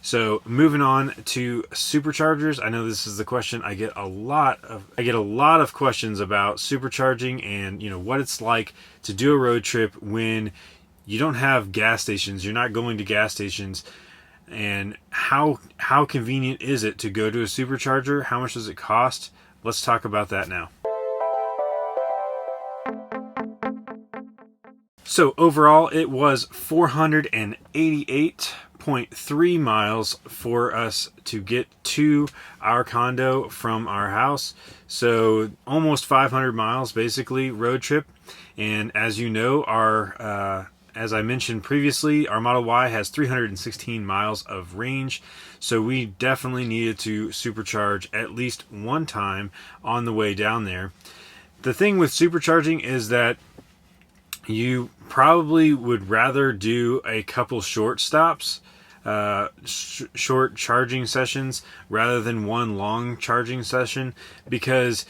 So moving on to superchargers. I know this is the question I get a lot of. I get a lot of questions about supercharging and what it's like to do a road trip when you don't have gas stations. You're not going to gas stations, and how convenient is it to go to a supercharger? How much does it cost? Let's talk about that now. So overall, it was 488.3 miles for us to get to our condo from our house. So almost 500 miles, basically, road trip. And as you know, as I mentioned previously, our Model Y has 316 miles of range. So we definitely needed to supercharge at least one time on the way down there. The thing with supercharging is that you probably would rather do a couple short stops, short charging sessions, rather than one long charging session, because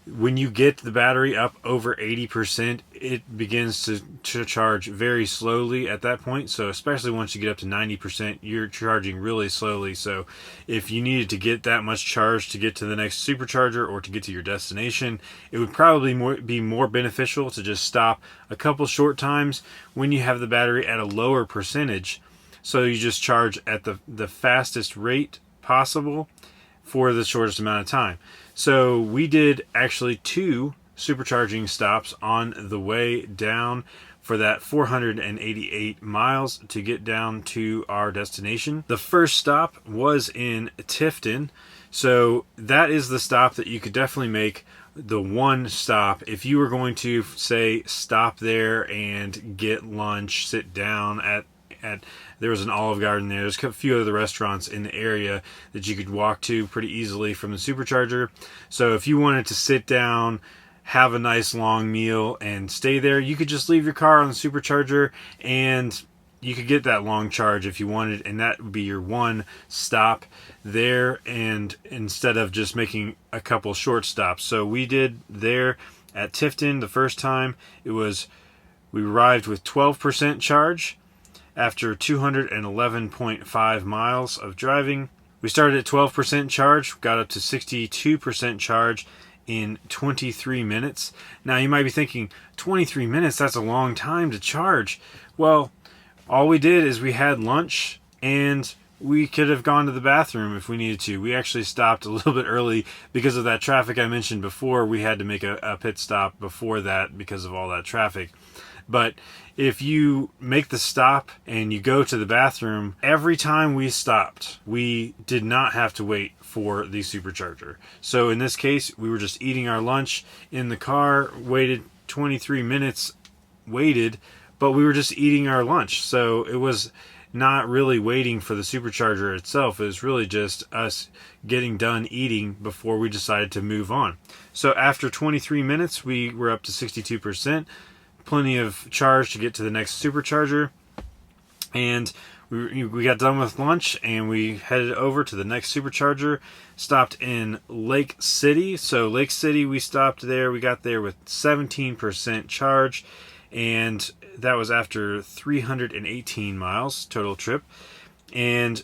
when you get the battery up over 80%, it begins to charge very slowly at that point. So especially once you get up to 90%, you're charging really slowly. So if you needed to get that much charge to get to the next supercharger or to get to your destination, it would probably be more beneficial to just stop a couple short times when you have the battery at a lower percentage. So you just charge at the fastest rate possible for the shortest amount of time. So we did actually 2 supercharging stops on the way down for that 488 miles to get down to our destination. The first stop was in Tifton. So that is the stop that you could definitely make the one stop if you were going to, say, stop there and get lunch, sit down at there was an Olive Garden there. There's a few other restaurants in the area that you could walk to pretty easily from the supercharger. So if you wanted to sit down, have a nice long meal, and stay there, you could just leave your car on the supercharger and you could get that long charge if you wanted, and that would be your one stop there, and instead of just making a couple short stops. So we did there at Tifton the first time. We arrived with 12% charge. After 211.5 miles of driving, we started at 12% charge, got up to 62% charge in 23 minutes. Now you might be thinking, 23 minutes, that's a long time to charge. Well, all we did is we had lunch and we could have gone to the bathroom if we needed to. We actually stopped a little bit early because of that traffic I mentioned before. We had to make a pit stop before that because of all that traffic. But if you make the stop and you go to the bathroom, every time we stopped, we did not have to wait for the supercharger. So in this case, we were just eating our lunch in the car, waited 23 minutes, but we were just eating our lunch. So it was not really waiting for the supercharger itself. It was really just us getting done eating before we decided to move on. So after 23 minutes, we were up to 62%. Plenty of charge to get to the next supercharger, and we got done with lunch and we headed over to the next supercharger. Stopped in Lake City. So Lake City, we stopped there. We got there with 17% charge, and that was after 318 miles total trip, and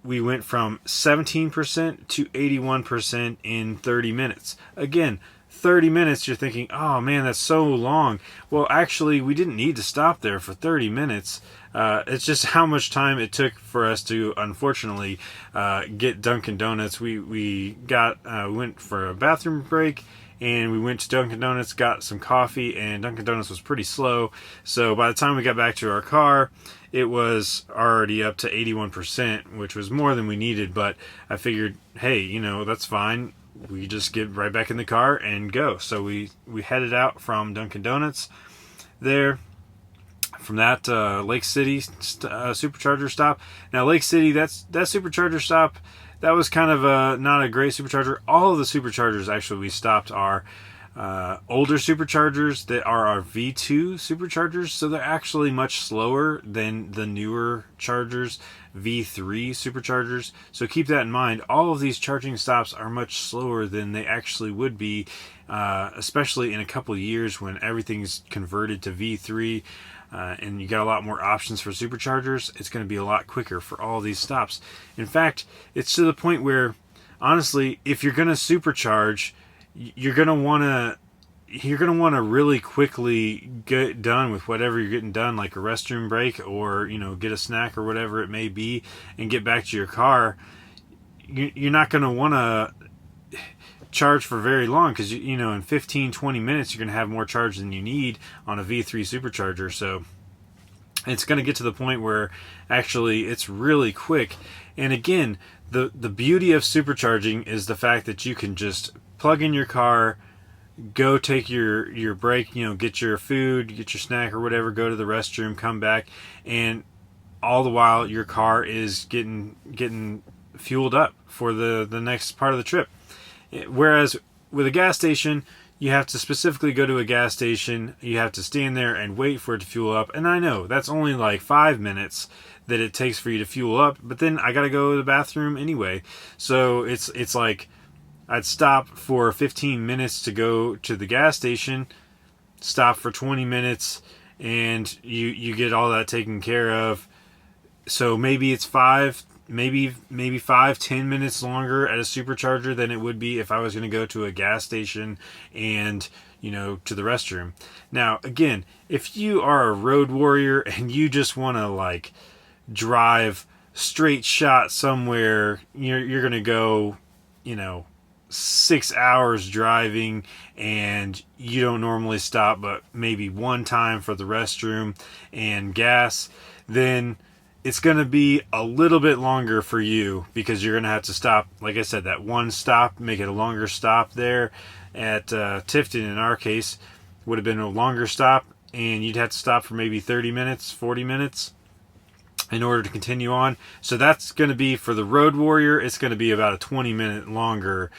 we went from 17% to 81% in 30 minutes. Again, 30 minutes, you're thinking, oh man, that's so long. Well, actually, we didn't need to stop there for 30 minutes. It's just how much time it took for us to, unfortunately, get Dunkin' Donuts. We went for a bathroom break, and we went to Dunkin' Donuts, got some coffee, and Dunkin' Donuts was pretty slow. So by the time we got back to our car, it was already up to 81%, which was more than we needed. But I figured, hey, that's fine. We just get right back in the car and go. So we headed out from Dunkin' Donuts there, from that Lake City supercharger stop. Now Lake City, that supercharger stop, that was kind of not a great supercharger. All of the superchargers actually we stopped are older superchargers that are our V2 superchargers, so they're actually much slower than the newer chargers, V3 superchargers. So keep that in mind. All of these charging stops are much slower than they actually would be, especially in a couple of years when everything's converted to V3. and you got a lot more options for superchargers, it's going to be a lot quicker for all these stops. In fact, it's to the point where, honestly, if you're going to supercharge, you're going to want to really quickly get done with whatever you're getting done, like a restroom break, or get a snack or whatever it may be, and get back to your car. You're not going to want to charge for very long, because in 15-20 minutes you're going to have more charge than you need on a V3 supercharger. So it's going to get to the point where actually it's really quick. And again, the beauty of supercharging is the fact that you can just plug in your car, go take your break, get your food, get your snack or whatever, go to the restroom, come back, and all the while your car is getting fueled up for the next part of the trip. Whereas with a gas station, you have to specifically go to a gas station, you have to stand there and wait for it to fuel up. And I know that's only like 5 minutes that it takes for you to fuel up, but then I gotta go to the bathroom anyway. So it's like I'd stop for 15 minutes to go to the gas station, stop for 20 minutes, and you get all that taken care of. So maybe it's 5-10 minutes longer at a supercharger than it would be if I was going to go to a gas station and to the restroom. Now again, if you are a road warrior and you just want to like drive straight shot somewhere, you're going to go 6 hours driving, and you don't normally stop but maybe one time for the restroom and gas, then it's going to be a little bit longer for you, because you're going to have to stop, like I said, that one stop, make it a longer stop there at Tifton. In our case, would have been a longer stop, and you'd have to stop for maybe 30 minutes, 40 minutes in order to continue on. So that's going to be, for the road warrior, it's going to be about a 20-minute longer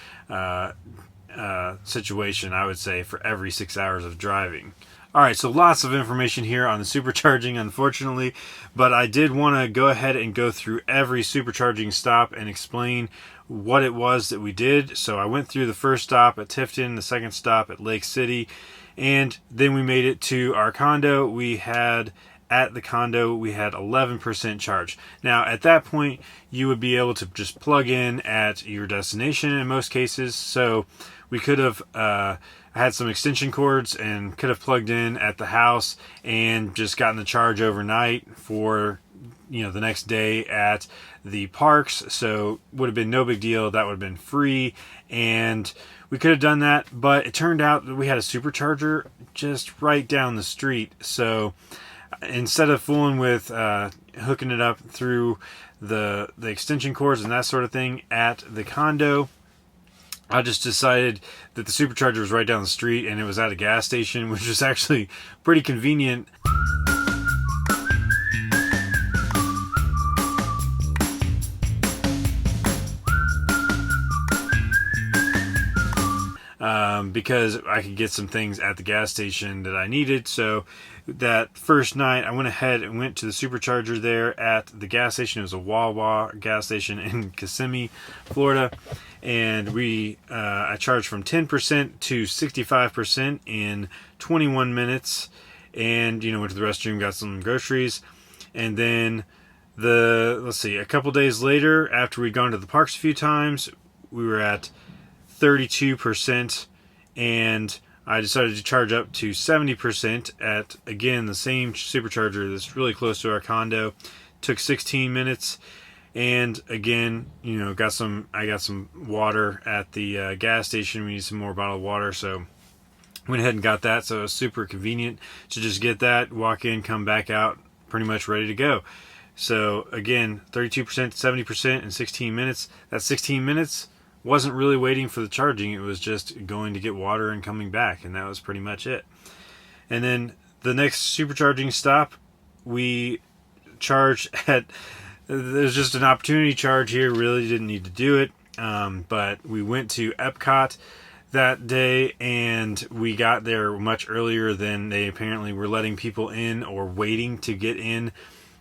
situation, I would say, for every 6 hours of driving. Alright, so lots of information here on the supercharging, unfortunately, but I did want to go ahead and go through every supercharging stop and explain what it was that we did. So I went through the first stop at Tifton, the second stop at Lake City, and then we made it to our condo. At the condo, we had 11% charge. Now, at that point, you would be able to just plug in at your destination in most cases. So we could have had some extension cords and could have plugged in at the house and just gotten the charge overnight for the next day at the parks. So would have been no big deal. That would have been free, and we could have done that. But it turned out that we had a supercharger just right down the street. So instead of fooling with hooking it up through the extension cords and that sort of thing at the condo, I just decided that the supercharger was right down the street and it was at a gas station, which was actually pretty convenient. Because I could get some things at the gas station that I needed. So that first night I went ahead and went to the supercharger there at the gas station. It was a Wawa gas station in Kissimmee, Florida. And I charged from 10% to 65% in 21 minutes. And, went to the restroom, got some groceries. And then a couple days later, after we'd gone to the parks a few times, we were at 32%. And I decided to charge up to 70% at, again, the same supercharger that's really close to our condo. Took 16 minutes. And again, I got some water at the gas station. We need some more bottled water, so went ahead and got that. So it was super convenient to just get that, walk in, come back out, pretty much ready to go. So again, 32%, 70% in 16 minutes. That 16 minutes wasn't really waiting for the charging. It was just going to get water and coming back, and that was pretty much it. And then the next supercharging stop, we charged at... There's just an opportunity charge here. Really didn't need to do it. But we went to Epcot that day, and we got there much earlier than they apparently were letting people in or waiting to get in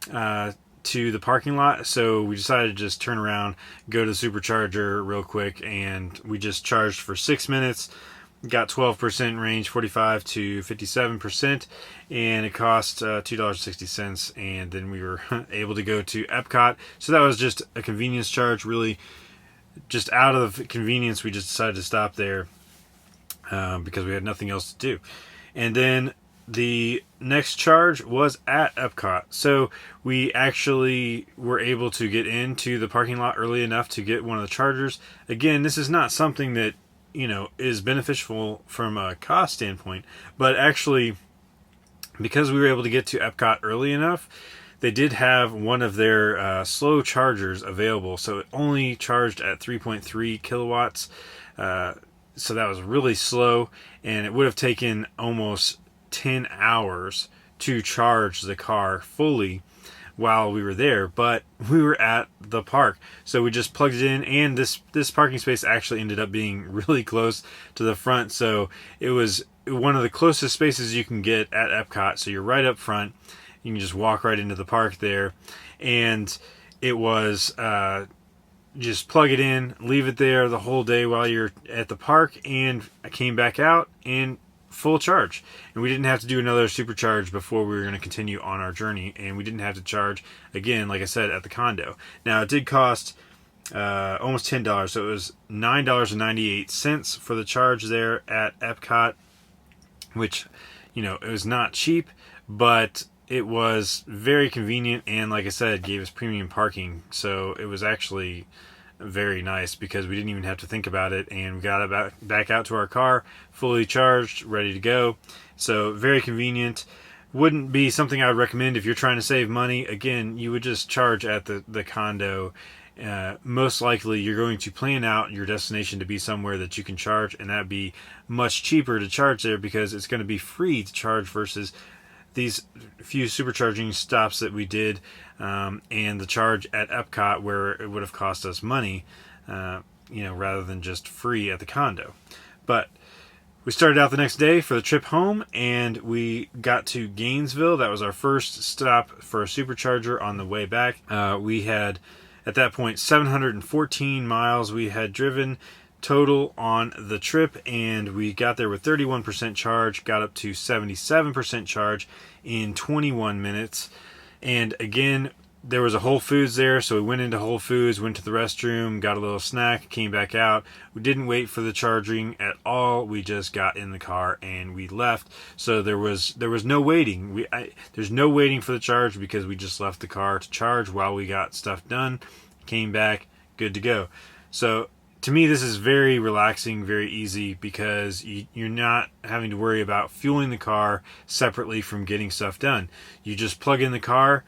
to the parking lot. So we decided to just turn around, go to the supercharger real quick, and we just charged for 6 minutes. got 12% range, 45 to 57%, and it cost $2.60. And then we were able to go to Epcot. So that was just a convenience charge, really just out of convenience. We just decided to stop there because we had nothing else to do. And then the next charge was at Epcot. So we actually were able to get into the parking lot early enough to get one of the chargers. Again, this is not something that, is beneficial from a cost standpoint, but actually, because we were able to get to Epcot early enough, they did have one of their slow chargers available. So it only charged at 3.3 kilowatts. So that was really slow, and it would have taken almost 10 hours to charge the car fully while we were there, but we were at the park, so we just plugged it in, and this parking space actually ended up being really close to the front, so it was one of the closest spaces you can get at Epcot. So you're right up front, you can just walk right into the park there, and it was just plug it in, leave it there the whole day while you're at the park, and I came back out and full charge, and we didn't have to do another supercharge before we were going to continue on our journey, and we didn't have to charge again, like I said, at the condo. Now it did cost almost $10, so it was $9.98 for the charge there at Epcot, which it was not cheap, but it was very convenient, and like I said, gave us premium parking, so it was actually very nice because we didn't even have to think about it, and we got it back out to our car fully charged, ready to go. So very convenient. Wouldn't be something I would recommend if you're trying to save money. Again, you would just charge at the condo. Most likely you're going to plan out your destination to be somewhere that you can charge, and that'd be much cheaper to charge there because it's going to be free to charge versus these few supercharging stops that we did, and the charge at Epcot where it would have cost us money, rather than just free at the condo. But we started out the next day for the trip home, and we got to Gainesville. That was our first stop for a supercharger on the way back. We had, at that point, 714 miles we had driven total on the trip, and we got there with 31% charge, got up to 77% charge in 21 minutes. And again, there was a Whole Foods there, so we went into Whole Foods, went to the restroom, got a little snack, came back out. We didn't wait for the charging at all. We just got in the car and we left. So there was no waiting. There's no waiting for the charge because we just left the car to charge while we got stuff done, came back, good to go. So to me, this is very relaxing, very easy, because you're not having to worry about fueling the car separately from getting stuff done. You just plug in the car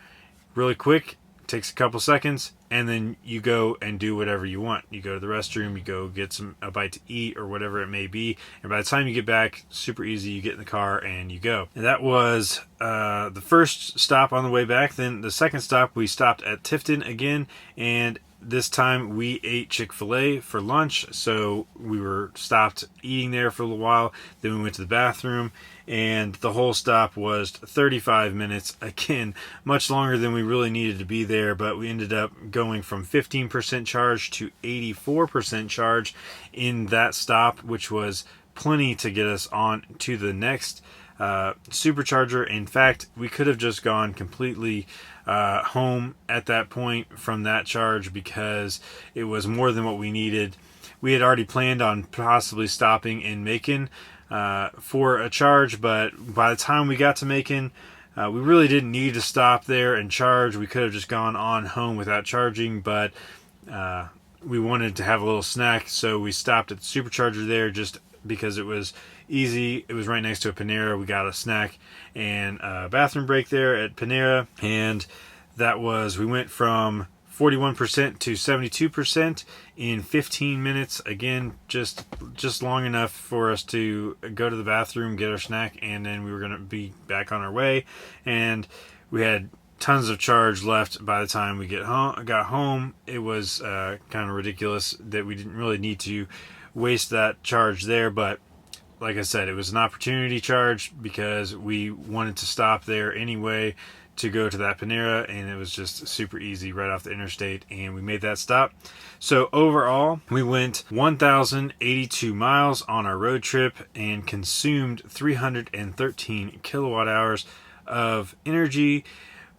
really quick, takes a couple seconds, and then you go and do whatever you want. You go to the restroom, you go get a bite to eat or whatever it may be, and by the time you get back, super easy, you get in the car and you go. And that was the first stop on the way back. Then the second stop, we stopped at Tifton again, and this time we ate Chick-fil-A for lunch, so we were stopped eating there for a little while. Then we went to the bathroom, and the whole stop was 35 minutes. Again, much longer than we really needed to be there, but we ended up going from 15% charge to 84% charge in that stop, which was plenty to get us on to the next supercharger. In fact, we could have just gone completely home at that point from that charge because it was more than what we needed. We had already planned on possibly stopping in Macon for a charge, but by the time we got to Macon, we really didn't need to stop there and charge. We could have just gone on home without charging, but we wanted to have a little snack, so we stopped at the supercharger there just because it was easy. It was right next to a Panera. We got a snack and a bathroom break there at Panera, and that was, we went from 41% to 72% in 15 minutes. Again, just long enough for us to go to the bathroom, get our snack, and then we were going to be back on our way. And we had tons of charge left by the time we got home. It was kind of ridiculous that we didn't really need to waste that charge there, but like I said, it was an opportunity charge because we wanted to stop there anyway to go to that Panera, and it was just super easy right off the interstate, and we made that stop. So overall, we went 1,082 miles on our road trip and consumed 313 kilowatt hours of energy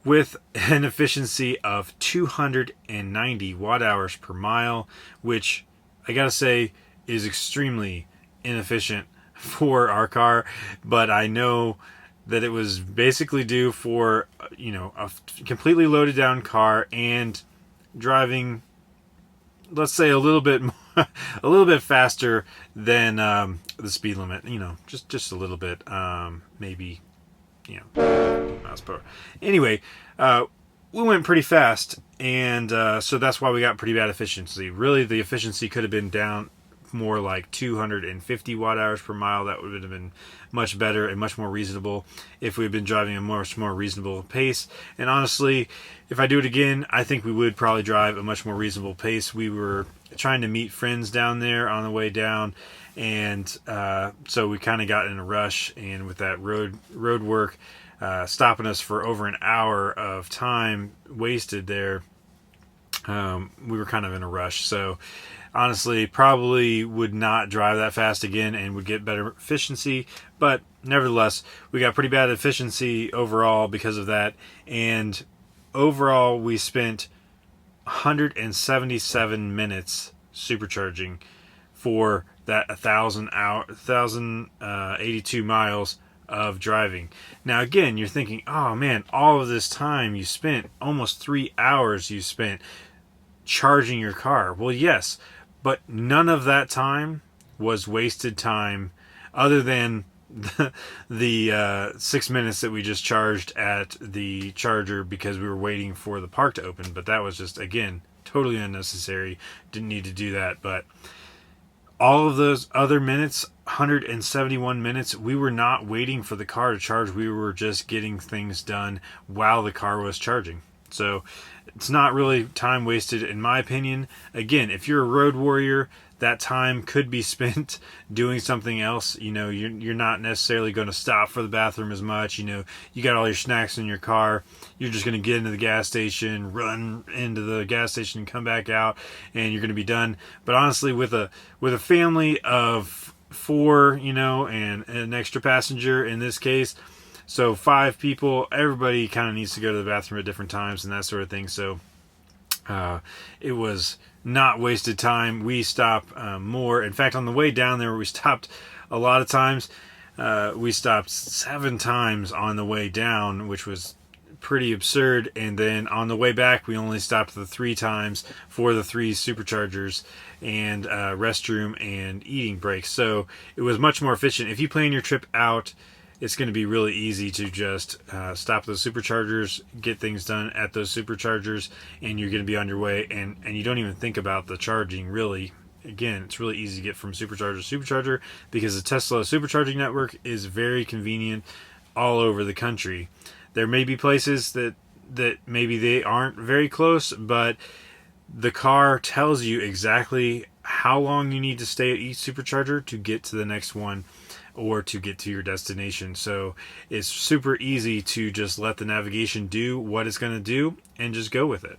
with an efficiency of 290 watt hours per mile, which I gotta say is extremely inefficient for our car, but I know that it was basically due for, you know, a completely loaded down car and driving, let's say, a little bit more, a little bit faster than the speed limit. You know, just a little bit, maybe, you know, miles per hour. Anyway, we went pretty fast, and so that's why we got pretty bad efficiency. Really, the efficiency could have been down more like 250 watt hours per mile. That would have been much better and much more reasonable if we had been driving a much more reasonable pace. And honestly, if I do it again, I think we would probably drive a much more reasonable pace. We were trying to meet friends down there on the way down, and so we kind of got in a rush, and with that road work stopping us for over an hour of time wasted there, we were kind of in a rush. So honestly, probably would not drive that fast again and would get better efficiency. But nevertheless, we got pretty bad efficiency overall because of that. And overall, we spent 177 minutes supercharging for that 1,082 miles of driving. Now, again, you're thinking, oh man, all of this time you spent, almost 3 hours you spent charging your car. Well, yes, but none of that time was wasted time other than the 6 minutes that we just charged at the charger because we were waiting for the park to open. But that was just, again, totally unnecessary. Didn't need to do that. But all of those other minutes, 171 minutes, we were not waiting for the car to charge. We were just getting things done while the car was charging. So it's not really time wasted, in my opinion. Again, if you're a road warrior, that time could be spent doing something else. You know, you're not necessarily going to stop for the bathroom as much. You know, you got all your snacks in your car. You're just going to get into the gas station, run into the gas station, and come back out, and you're going to be done. But honestly, with a family of 4, you know, and an extra passenger in this case, so 5 people, everybody kind of needs to go to the bathroom at different times and that sort of thing. So it was not wasted time. We stopped more. In fact, on the way down there, we stopped a lot of times. We stopped 7 times on the way down, which was pretty absurd. And then on the way back, we only stopped the 3 times for the 3 superchargers and restroom and eating breaks. So it was much more efficient. If you plan your trip out, it's going to be really easy to just stop those superchargers, get things done at those superchargers, and you're going to be on your way, and you don't even think about the charging, really. Again, it's really easy to get from supercharger to supercharger because the Tesla supercharging network is very convenient all over the country. There may be places that maybe they aren't very close, but the car tells you exactly how long you need to stay at each supercharger to get to the next one or to get to your destination. So it's super easy to just let the navigation do what it's going to do and just go with it.